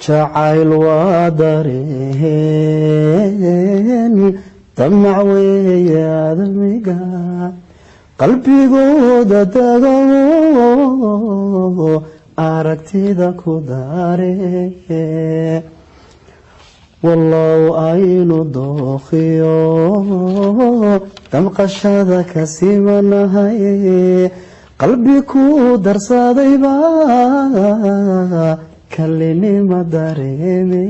jacayl waa dareen damac weeye aadamiga qalbigooda dago aragtida ku daaree wallow aynu dookhiyo damqashada ka simanahay qalbi ku darsadayba kalinima dareeme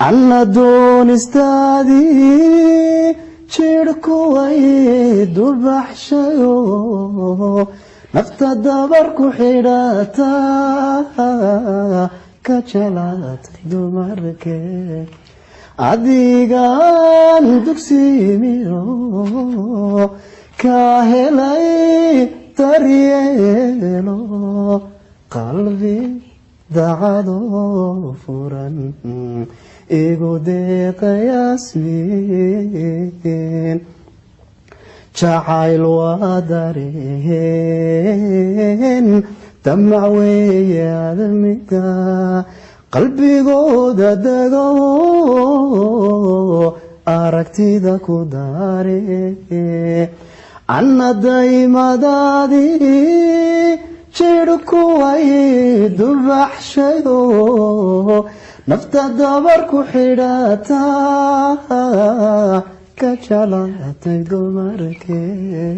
anna doonistaadii jirhku way dubaxshayo nafta dabar ku xidhataa ka jalaatay dumarkee adigaan dugsiimiyo ka helay daryeelo qalbi dacado furan igu deeqa yasmiin jacayl waa dareen damac weeye aadamiga qalbigooda dego aragtida ku daaree anna daymadaadii jirhku way dubaxshayo nafta dabar ku xidhataa ka jalaatay dumarkee